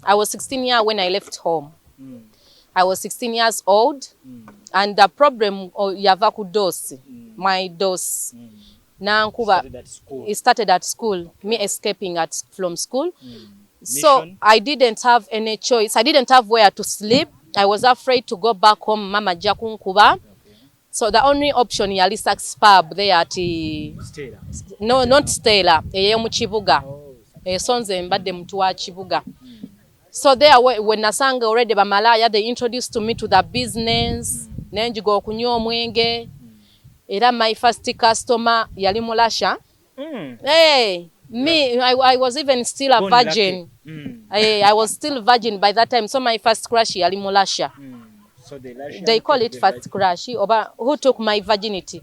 I was 16 years when I left home. I was 16 years old, and the problem yava ku dose, my dose. Nankuba it started at school, me escaping from school. So I didn't have any choice. I didn't have where to sleep. I was afraid to go back home. Mama jakunkuba. So the only option yali Sax pub there at Stella. No, not Stella. Eyo mu Kibuga. Sonze mbadde mtu wa Kibuga. So there when nasanga already ba malaya, they introduced to me to the business. Nenjigo okunywa omwenge. Era my first customer yali mulasha. Hey, me I was even still a virgin. I was still virgin by that time. So my first crush yali mulasha. So they call it first crush. Who took my virginity?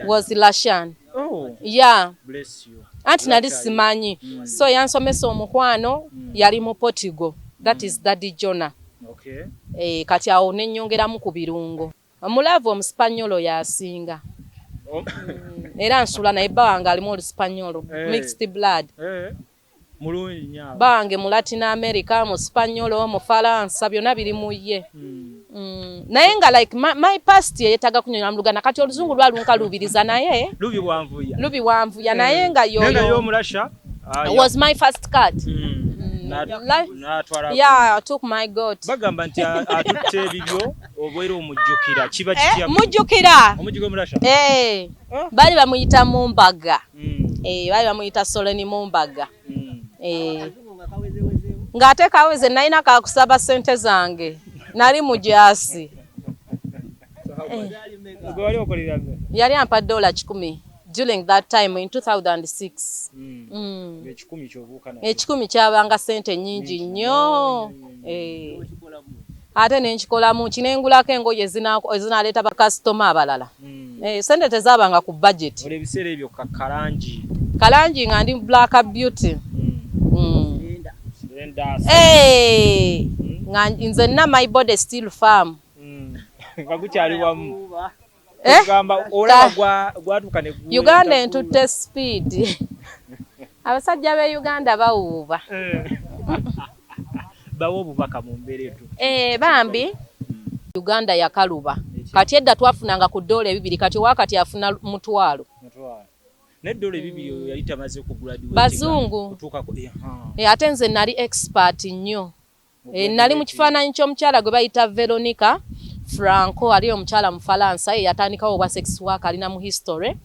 Was Lashan. Oh. Yeah. Bless you. Anti nali simanyi. So yansomesa omukwano yali mu Portugal. That is Daddy Jonah. Okay. Kati awo nenyongeramu ku birungo. Omulava omuspanyolo yasinga. Era nsula naye bawanga alimu oluspanyolo. Mixed blood. Mulungi nnyo. Bange mu Latin America, mu Spanyolo, mu Faransa byonna biri mu ye. Naye nga like my past yetaga kunyola mlugana kati oluzungu lwalunka lubiriza naye. Lubi wanvuya naye nga yoyo. Mulasha. Was my first cut. Yeah, I took my goat. Bagamba nti atutte bibyo obwera omujjukira kiba kitya. Mujjukira. Omujjugo mulasha. Bali bamuyita mumbaga. Bali bamuyita Soleni mumbaga. Ngate kaweze naina kakusaba sente zange. Nali mujasi. Yali ampa $10 during that time in 2006. Ekikumi kyabanga sente nyingi nnyo. Ate nenchikolamu kinengulako engoye ezinaleeta ba customer abalala. Sente tezabanga ku budget. Ole biseera ebyo kalangi. Kalangi nga ndi black beauty. Nga nze na my body still firm. Ngagukyali wamu. Gamba olaba gwatuka ne Uganda entutte speed. Abasajja be Uganda bawuuba. Bawo bubaka mu mberetu. Bambi Uganda yakaluba. Kati edda twafunanga ku $2 kati wakati afuna mutwalo. Ne $2 yali tamaze kugula diwe. Bazungu. Kutuka ko ate nze nali expert nnyo. Nali mu kifaananyi ky'omukyala gwe bayita Veronica Franco ali omukyala mu Faransa yatandikawo obwa sex work alina mu history.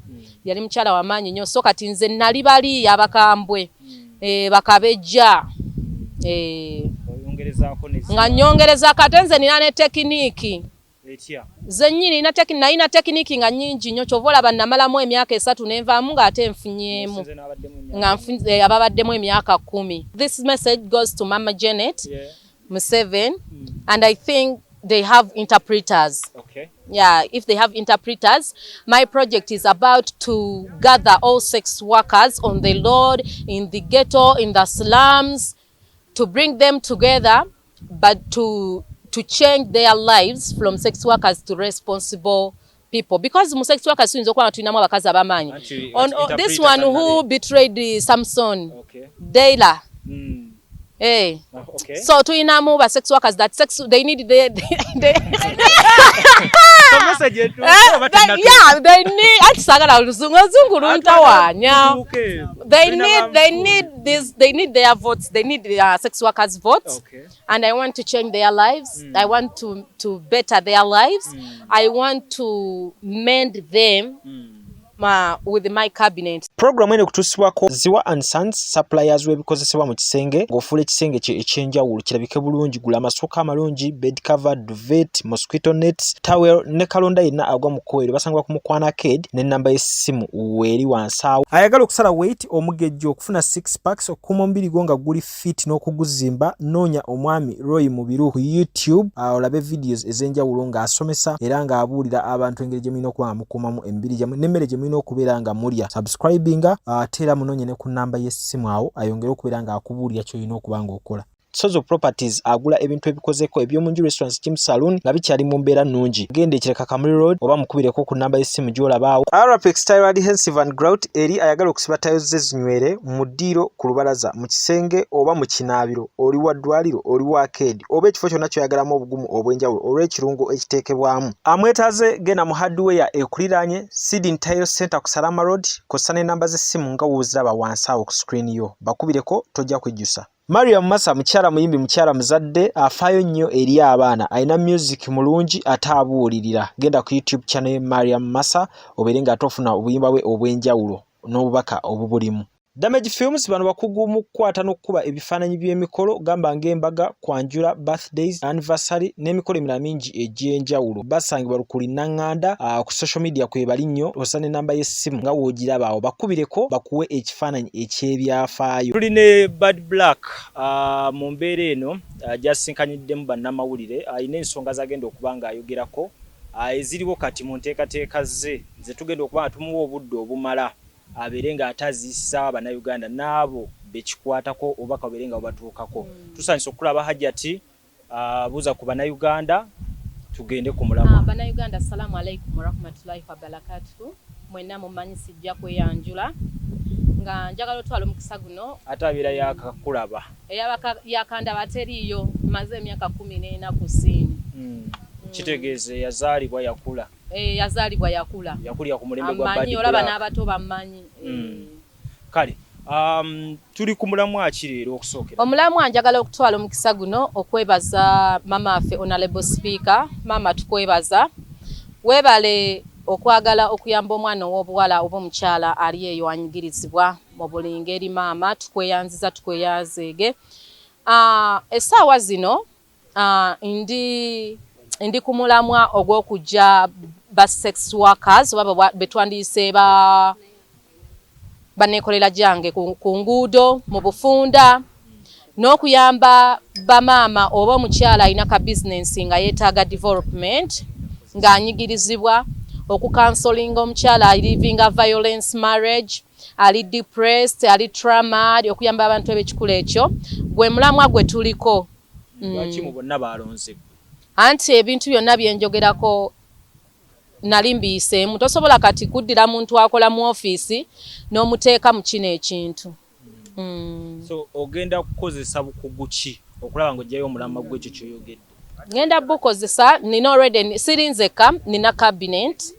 Yali mukyala wamaanyi nnyo so kati nze nali bali abakambwe. Bakabejja. Nga nyongereza kate nze nina ne tekiniki. Zenyini nina tekiniki nga nyingi nnyo kyovola bannamalamu emyaka 3 nenvaamu ng'ate nfunyemu. Nga ababaddemu emyaka 10. This message goes to Mama Janet Museven, and I think they have interpreters. Okay. Yeah, if they have interpreters, my project is about to gather all sex workers on the road, in the ghetto, in the slums, to bring them together, but to change their lives from sex workers to responsible people. Because sex workers tuyinza okuba tulinamu abakazi abamanyi. On this one who betrayed Samson, Dela. Okay. So tulinamu ba sex workers that they need they they need atisagala oluzungu luntawanya. They need their votes. They need sex workers' votes. And I want to change their lives. I want to better their lives. I want to mend them with my cabinet. Program ene kutusibwako Ziwa and Sons suppliers webikozesebwa mu kisenge ng'ofuula ekisenge kye ekyenjawulo kirabike bulungi gula amasooka amalungi bed cover duvet mosquito nets towel ne kalonda yenna agwa mu kkoero basangwa ku Mukwana Arcade n'ennamba y'essimu weeri wansi awo. Ayagala okusala weight omugejjo okufuna 6 packs okukuma omubiri gwo nga guli fit n'okuguzimba noonya omwami Roy Mubiru ku YouTube olabe videos ez'enjawulo ng'asomesa era ng'abuulira abantu engeri gye mulina okuba mukuumamu emibiri gyammwe n'emmere gye mulina okubeera nga mulya. Subscribinga tera munonye ne ku namba y'essimu awo ayongera okubeera nga akubuulira ky'olina okuba ng'okola. Sozo Properties agula ebintu ebikozeko ebyomunju restaurants gym saloon nga bikyali mu mbeera nnungi. Gende kireka Kamuli Road oba mukubireko ku namba y'essimu gy'olabaawo. Arapex Tile Adhesive and Grout eri ayagala okusiba tayo ze zinywere mu ddiiro ku lubalaza mu kisenge oba mu kinaabiro oli wa ddwaliro oli wa arcade oba ekifo kyonna kyoyagalamu obugumu obw'enjawulo olw'ekirungo ekiteekebwamu. Amwetaaze genda mu hardware ekuliraanye Sidin Tile Center ku Salama Road kosa n'ennamba z'essimu nga wooziraba wansi awo ku screen yo. Bakubireko tojja kwejjusa. Mariam Massa mukyala muyimbi mukyala muzadde afaayo nnyo eri abaana alina music mulungi ate abuulirira. Genda ku YouTube channel ye Mariam Massa obeere nga tofuna obuyimba bwe obw'enjawulo n'obubaka obubulimu. Damage Films bano bakugu mu kukwata n'okkuba ebifaananyi by'emikolo gamba ng'embaga, kwanjula, birthdays, anniversary n'emikolo emirala mingi egy'enjawulo. Basangibwa Lukuli Naŋŋanda ku social media kwebali nnyo osa n'ennamba y'essimu nga woogiraba awo bakubireko bakuwe ekifaananyi eky'ebyafaayo. Tuli ne Bad Black mu mbeera eno gy'asisinkanyiddemu bannamawulire ayina ensonga z'agenda okuba ng'ayogerako eziriwo kati mu nteekateeka ze tugenda okuba nga tumuwa obudde obumala abeere nga ataziisa bannayuganda n'abo bekikwatako oba kabeere nga batuukako. Tusanyusa okulaba Hajjati buuza ku bannayuganda tugende ku mulamwa. Bannayuganda assalamu alaikum warahmatullahi wabarakatuh. Mwenna mumanyi sijja kweyanjula nga njagala otwala omukisa guno ate abeera yakakulaba yakandaba teriiyo maze emyaka 14 ku siini. Kitegeeze yazaalibwa yakula. Yazaalibwa yakula. Yakulira ku mulembe gwa Bad Black. Olaba n'abato bammanyi. Kale tuli ku mulamwa ki leero okusookera? Omulamwa njagala okutwala omukisa guno okwebaza mama affe Honorable Speaker. Mama tukwebaza. Weebale okwagala okuyamba omwana ow'obuwala oba omukyala ali eyo anyigirizibwa mu buli ngeri. Mama tukweyanziza tukweyazeege. Essaawa zino ndi ku mulamwa ogw'okujja ba sex workers oba betwandiyise baneekolera gyange ku nguudo mu bufunda n'okuyamba bamaama oba omukyala alina ka bizinensi nga yeetaaga development ng'anyigirizibwa okukansolinga omukyala alivinga violence marriage ali depressed ali traumatized okuyamba abantu eb'ekikula ekyo gwe mulamwa gwe tuliko. Lwaki mu bonna balonze? Anti ebintu byonna byenjogerako nali mbiyiseemu. Tosobola kati kuddira muntu akola mu ofiisi n'omuteeka mu kino ekintu. So ogenda kukozesa bukugu ki okulaba ng'ojjayo omulamwa gw'ekyo ky'oyogedde? Ngenda bukozesa, nina already sirinzeka, nina cabinet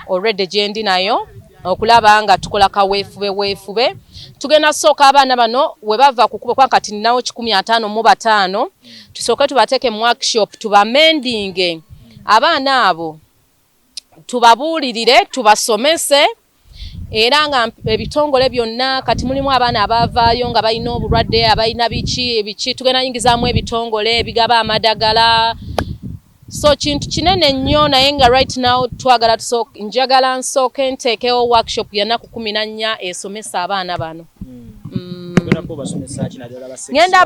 already gye ndi nayo okulaba nga tukola kaweefube. Tugenda sooka abaana bano we bava ku kuba kati ninawo 155 tusooke tubateeke mu workshop tubamendinge abaana abo tubabuulirire tubasomese era nga ebitongole byonna kati mulimu abaana abavaayo nga balina obulwadde abalina biki tugenda yingizaamu ebitongole ebigaba amadagala. So kintu kinene nnyo naye nga right now twagala njagala nsooke nteekewo workshop ya nnaku 14 esomesa abaana bano. Ngenda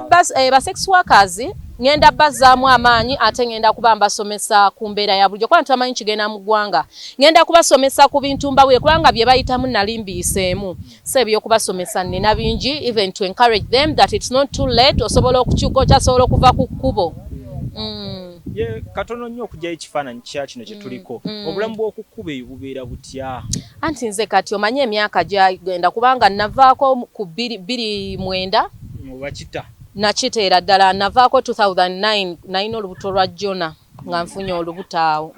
ba sex workers ngenda bazzaamu amaanyi ate ngenda kuba mbasomesa ku mbeera ya bulijjo kuba ntamanyi kigenda mu ggwanga. Ngenda kubasomesa ku bintu mbawule kubanga bye bayitamu nali mbiyiseemu. So ebyokubasomesa nnina bingi even to encourage them that it's not too late osobola okukyuka okyasobola okuva ku kkubo. Ye katono nnyo okujjayo ekifaananyi kya kino kye tuliko. Obulamu bw'okukkuba eyo bubeera butya? Anti nze kati omanyi emyaka gyagenda kubanga navaako ku 29 oba kita nakiteera ddala navaako 2009 nalina olubuto lwa Jona nga nfunye olubuto awo.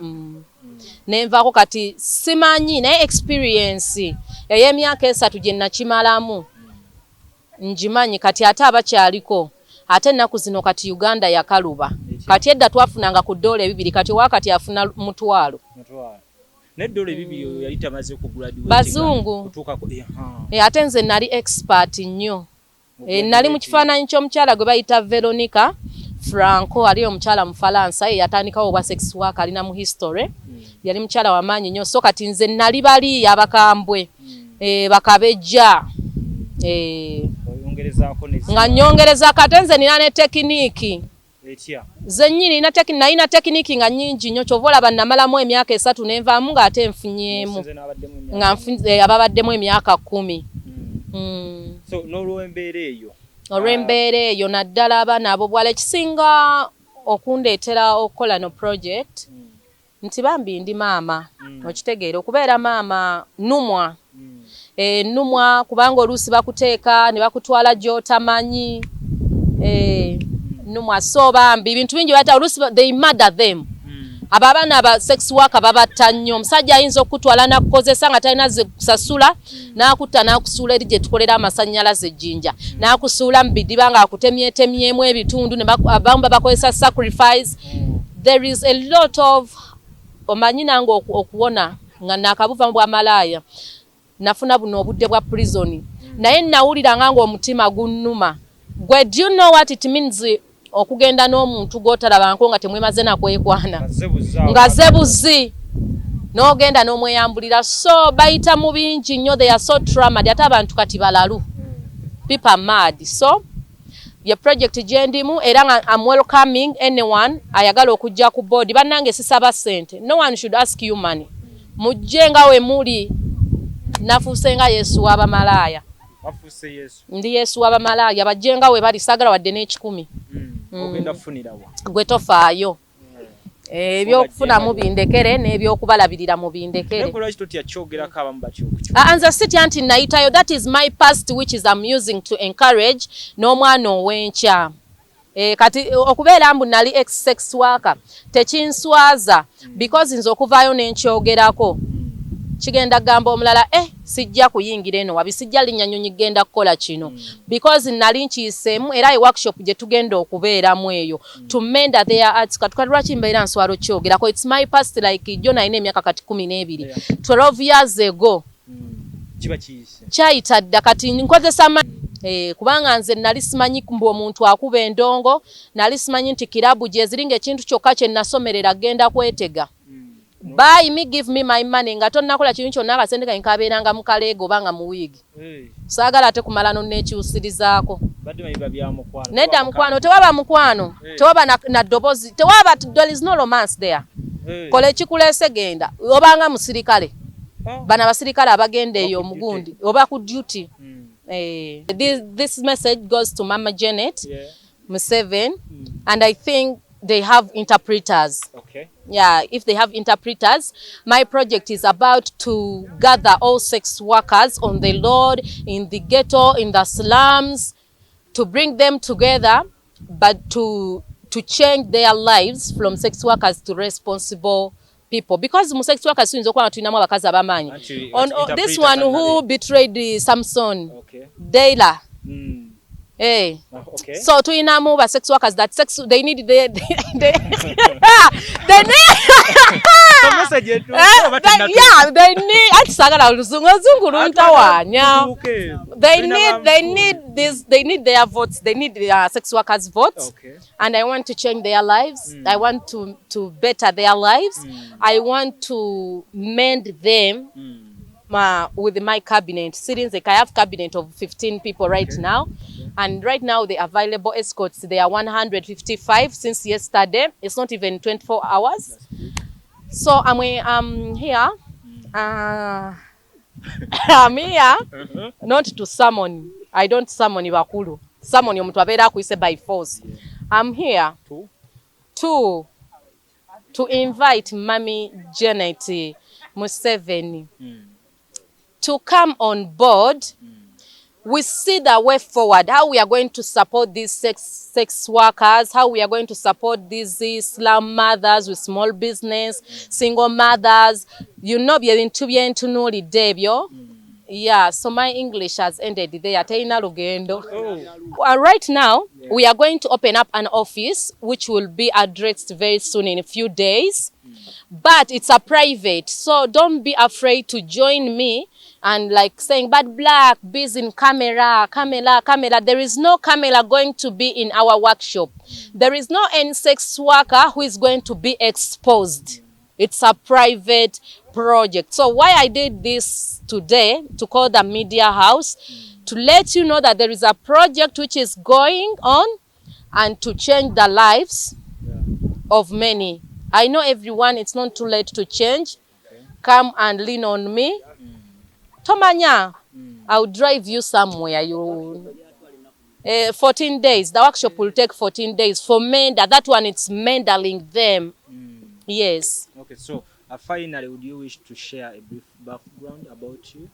Nenvaako kati simanyi naye experience ey'emyaka 3 gye nakimalamu ngimanyi kati ate abakyaliko ate ennaku zino kati Uganda yakaluba. Kati edda twafunanga ku $200 kati wakati afuna $1,000. N'eddoola ebibiri yali tamaze kugraduate bazungu kutuuka ku ate nze nali expert nnyo. Nali mu kifaananyi ky'omukyala gwe bayita Veronica Franco ali omukyala mu Faransa yatandikawo obwa sex work alina mu history. Yali mukyala wa maanyi nnyo so kati nze nali bali abakambwe bakabejja nga nyongereza kate nze nina ne tekiniki zennyini nalina tekiniki nga nyingi nnyo kyova olaba namalamu emyaka 3 nenvaamu ng'ate nfunyeemu nga ababaddemu emyaka 10. So n'olw'embeera eyo olw'embeera eyo naddala abaana abo bwala ekisinga okundeetera okukola no project nti bambi ndi maama okitegeera okubeera maama numwa numwa kubanga oluusi bakuteeka ne bakutwala gy'otamanyi numwa so bambi bintu bingi bata oluusi they murder them abo abaana aba sex worker babatta nnyo omusajja ayinza okutwala nakukozesa nga talina ze kusasula n'akutta n'akusuula eri gye tukolera amasannyalaze ejjinja n'akusuula mu bidiba ng'akutemyetemyemu ebitundu abamu babakozesa sacrifice there is a lot of omanyi nange okuwona nga nakabuva bwa malaya nafuna buno obudde bwa prison naye nawulira nga omutima gunnuma gwe do you know what it means okugenda n'omuntu gotalabako nga temwemaze nakwekwana nga zebuzi n'ogenda n'omweyambulira so bayita mu bingi nnyo they are so traumatized ate abantu kati balalu people are mad so your project jendimu era nga I'm welcoming anyone ayagala okujja ku board bannange sisaba sente no one should ask you money mujjenga we muli nafuse nga Yesu abamalaya afuse Yesu ndi Yesu abamalaya bajjenga we bali sagala wadde n'ekikumi ogenda kufunira wa gwe tofaayo ebyokufuna mu bindekere n'ebyokubalabirira mu bindekere nekola kito tyakyogera kaba mbakyoko anza siti anti nayitayo that is my past which is I'm using to encourage n'omwana owenkya kati okubeera mbu nali ex-sex worker tekinswaza because nze okuvaayo n'enkyogerako kigenda gamba omulala sijja kuyingira eno wabi sijja linnya nnyonyi genda kukola kino because nali nkiyiseemu era workshop gye tugenda okubeeramu eyo to mend their arts katuka lwaki mbeera nswalo kyogerako it's my past like jo nalina emyaka kati 12 12 years ago kiba kiyise kyayita dda kati nkozesa kubanga nze nali simanyi mbu omuntu akuba endongo nali simanyi nti kirabu gye ziringa ekintu kyokka kye nasomerera genda kwetega buy me give me my money nga tonnakola kintu kyonna akasente kange kabeeranga mu kaleego obanga mu wiigi saagala ate kumala nonneekyusirizaako nedda mukwano tewaba mukwano tewaba na ddoboozi tewaba there is no romance there kola ekikuleese genda obanga musirikale bana abasirikale abagenda eyo omugundi oba ku duty this message goes to Mama Janet Museven and I think they have interpreters. Okay. Yeah, if they have interpreters, my project is about to gather all sex workers on the Lord, in the ghetto, in the slums, to bring them together, but to change their lives from sex workers to responsible people. Because sex workers this one who betrayed Samson, Dela. Hey. Okay. So to inamu sex workers that sex they need they need they need atisagala luzungu ntawanya they need their votes they need sex workers votes and I want to change their lives I want to better their lives I want to mend them with my cabinet sittings I have cabinet of 15 people right now and right now the available escorts they are 155 since yesterday it's not even 24 hours so I'm here I'm here not to summon I don't summon bakulu summon omuntu abeera akuyise by force I'm here to invite Mami Janet Museven to come on board. We see the way forward, how we are going to support these sex workers, how we are going to support these slum mothers with small business, single mothers. You know, Debyo. Yeah, so my English has ended there. Right now, we are going to open up an office which will be addressed very soon in a few days. But it's a private, so don't be afraid to join me. And like saying, but black, busy in camera. There is no camera going to be in our workshop. There is no any sex worker who is going to be exposed. It's a private project. So why I did this today, to call the media house, to let you know that there is a project which is going on and to change the lives of many. I know everyone, it's not too late to change. Come and lean on me. Tomanya, I'll drive you somewhere. 14 days. The workshop will take 14 days for mender. That one, it's mentoring them. Yes. Okay, so finally, would you wish to share a brief background about you?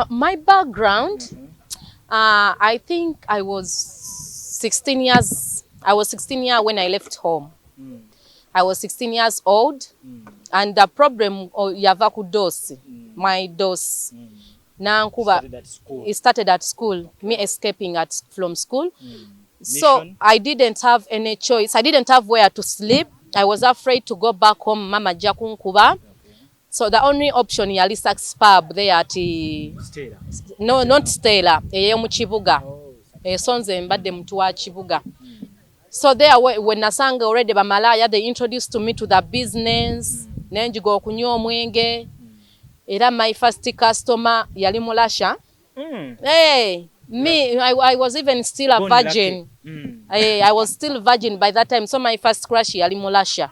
My background, I think I was 16 years. I was 16 years when I left home. I was 16 years old, and the problem yavakudosi, my dose. It started at school. Me escaping from school. So I didn't have any choice. I didn't have where to sleep. I was afraid to go back home. Mama jakunkuba. So the only option yali Sax pub there at Stella. No, not Stella. Mu Kibuga. Sonze mbadde mtu wa Kibuga. So there when nasanga already ba malaya, they introduced to me to the business. Nenjigo okunywa omwenge. Era my first customer yali mulasha. Hey, me I was even still a virgin. I was still virgin by that time. So my first crush yali mulasha.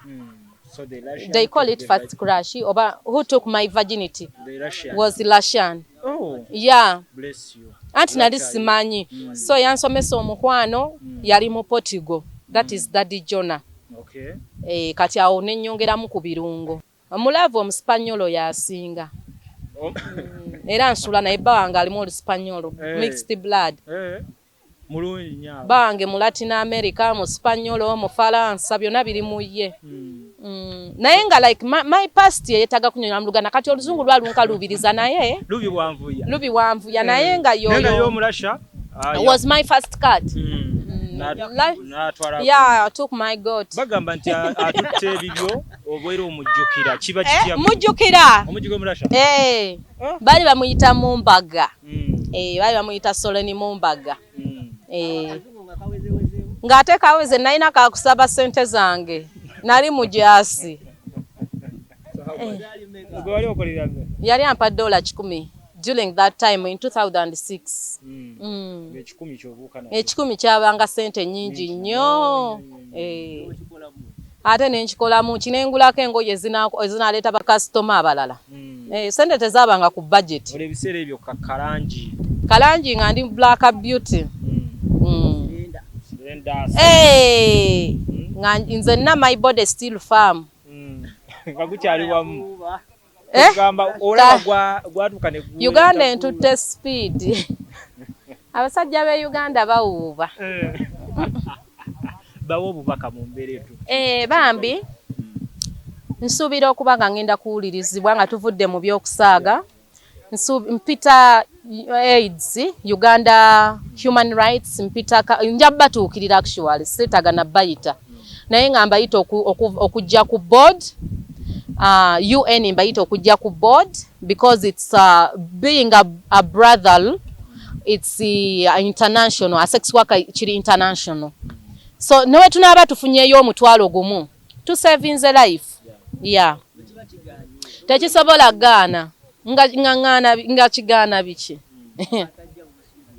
So they call it first crush. Who took my virginity? Was Lashan. Oh. Yeah. Bless you. Anti nali simanyi. So yansomesa omukwano yali mu Portugal. That is Daddy Jonah. Okay. Kati awo nenyongeramu ku birungo. Omulava omuspanyolo yasinga. Era nsula naye bawanga alimu oluspanyolo. Mixed blood. Mulungi nnyo. Bange mu Latin America, mu Spanyolo, mu Faransa byonna biri mu ye. Naye nga like my past yetaga kunyola mlugana kati oluzungu lwalunka lubiriza naye. Lubi wanvuya naye nga yoyo. Was my first cut. Yeah, I took my goat. Bagamba nti atutte ebibyo obwera omujjukira kiba kitya. Mujjukira. Omujjugo mulasha. Bali bamuyita mumbaga. Bali bamuyita Soleni mumbaga. Ngate kaweze naina kakusaba sente zange. Nali mujasi. Yali ampa $10 during that time in 2006. Ekikumi kyabanga sente nyingi nnyo. Ate nenkikolamu kinengulako engoye ezinaleeta bakasitoma abalala. Sente tezabanga ku budget. Ebiseera ebyo kalangi. Kalangi nga ndi Black Beauty. Nga nze nna my body still firm. Nga gukyali wamu. Gamba olaba gwatuka ne gwe. Uganda entutte speed. Abasajja be Uganda bawuuba. Bawo obubaka mu mberetu. Bambi. Nsuubira okuba nga ngenda kuwulirizibwa nga tuvudde mu by'okusaaga. Mpita AIDS, Uganda Human Rights, mpita njabatuukirira actually, sitaga na bayita. Naye nga mbayita okujja ku board. UN mbayita okujja ku board because it's being a brother, it's international, a sex worker kiri international. So nawe tunaba tufunyeyo omutwalo gumu to saving the life. Yeah. Tekisobola gaana nga kigana biki.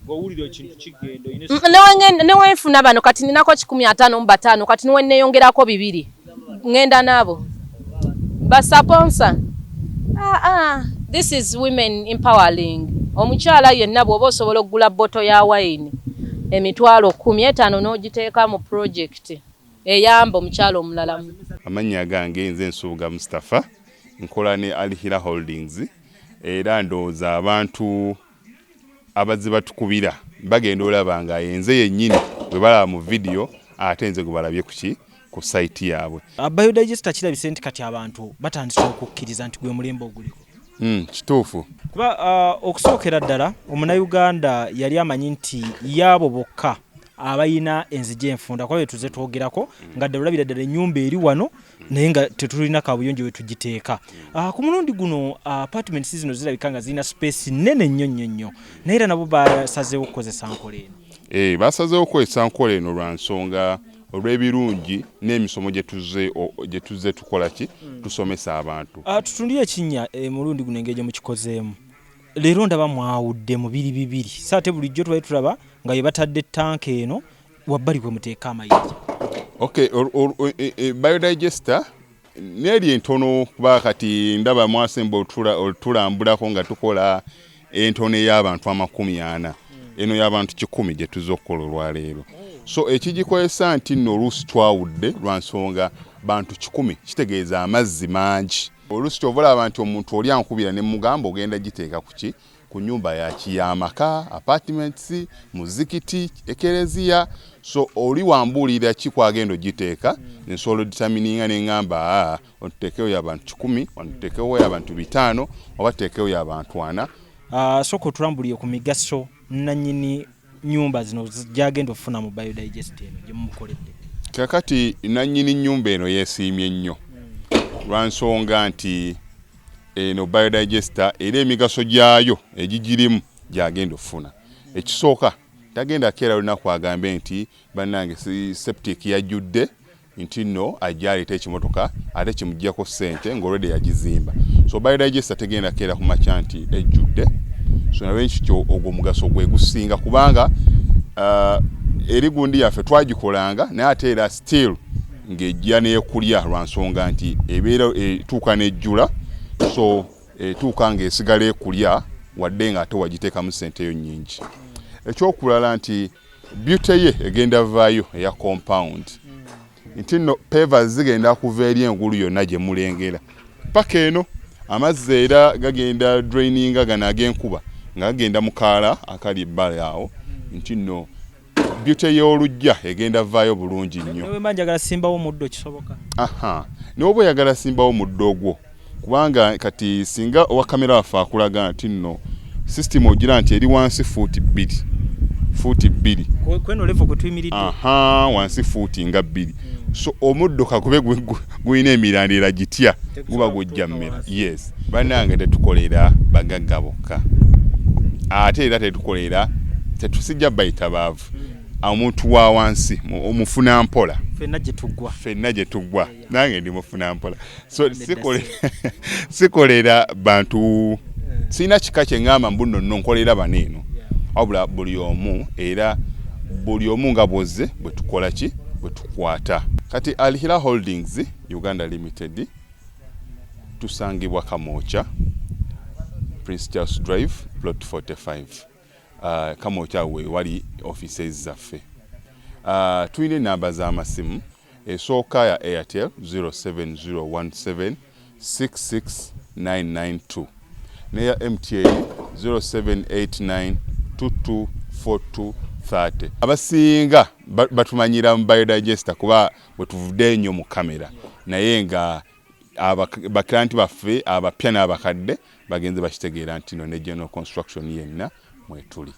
Gowulira ekintu kigendo newe nfuna bano kati ninako 15 kati niwe neyongerako 2 ngenda nabo basponsa. This is women empowering. Omukyala yenna bw'oba osobola okugula botto ya wine emitwalo 15 n'ogiteeka mu project eyamba omukyala omulala. Amannya gange nze Nsuuga Mustafa, nkola ne Alihira Holdings. Era ndowooza abantu abazze batukubira bagenda olaba nga yenze yennyini bwe balaba mu video ate nze gwe balabye ku site yaabwe. Biodigester kirabise nti kati abantu batandise okukkiriza nti gwe mulembe oguliko. Kituufu. Kuba okusookera ddala omunnayuganda yali amanyi nti yaabo bokka abayina enzigi enfunda kwa tuze twogerako nga ddala olabira ddala ennyumba eri wano naye nga tetulina kabuyonjo we tugiteeka. Ku mulundi guno apartments zino zirabika nga zirina space nnene nnyo naye era nabo basazeewo okukozesa nkola eno. Basazeewo okukozesa nkola eno lwa nsonga olw'ebirungi n'emisomo gye tuzze tukola ki tusomesa abantu. Tutundire ekinnya mulundi guno engeri gye mukikozeemu. Leero ndaba mwawudde mu 2 saate bulijjo tubaye tulaba nga ye batadde tanka eno wabbali kwe muteeka amayinja. Okay, biodigester neri entono kuba kati ndaba mwasemba otulambulako nga tukola entono ey'abantu 40. eno y'abantu 100 gye tuzza okukola olwaleero. So ekigikozesa nti nno oluusi twawudde lwa nsonga bantu 10 kitegeeza amazzi mangi. Oluusi kyova olaba nti omuntu oli ankubira ne mugamba ogenda giteeka kuki ku nyumba y'amaka, apartments, muzikiti, ekereziya. So oli wambuulira ki kwagenda ogiteeka nsobola determininga ne ngamba otuteekewo y'abantu 10, otuteekewo y'abantu 5 oba tuteekewo y'abantu 4. Soko otulambuliye ku migaso nannyini nyumba zino gyagenda ofuna mu biodigest eno gye mumukoledde. Kakati nannyini nyumba eno yeesiimye nnyo lwa nsonga nti eno biodigester era emigaso gyayo egigirimu gyagenda ofuna. Ekisooka tagenda keera lunaku agambe nti bannange septic yajjudde nti nno ajja aleeta ekimotoka ate kimuggyako ssente ng'olwedde yagizimba. So biodigester tegenda keera ku makya nti ejjudde. So nalwekyo ogwo mugaso gwe gusinga kubanga eri gundi yaffe twagikolanga naye ate era still ng'ejja n'ekulya lwa nsonga nti ebeera etuuka n'ejjula. So etuuka ng'esigala ekulya wadde ng'ate wagiteekamu ssente yo nnyingi. Ekyokulala nti beauty ye egenda vaayo eya compound nti nno pavers zigenda kuva eri engulu yonna gye mulengera paka eno amazzi era gagenda draininga gano ag'enkuba nga gagenda mu kaala akali ebbala awo nti nno beauty y'olujja egenda vaayo bulungi nnyo. Newe manjagala simbawo muddo kisoboka. N'oba oyagala simbawo muddo ogwo kubanga kati singa owa kamera waffe akulaga nti nno system ogira nti eri wansi fuuti 2 kweno level kwe tuyimiridde wansi fuuti nga 2. So omuddo kakube guyina emirandira gitya guba gujja mmera. Yes, bannange tetukolera bagagga bokka ate era tetusijja bayita baavu omuntu wa wansi omufuna mpola ffenna gye tuggwa nange ndi mufuna mpola. So sikolera bantu sina kika kye ngamba mbu nno nkolera baneeno wabula buli omu nga bwozze bwe tukola ki bwe tukwata. Kati Alihira Holdings Uganda Limited tusangibwa Kamoocha, Prince Charles Drive, Plot 45. Kamoocha we wali offices zaffe. Tuyina namba z'amasimu esooka ya Airtel 07017 66992 neya MTN 0789 224230. Abasinga batumanyira mu biodigester kuba bwe tuvudde nnyo mu kamera naye nga baklanti baffe abapya n'abakadde bagenze bakitegeera nti no ne general construction yenna mwetuli.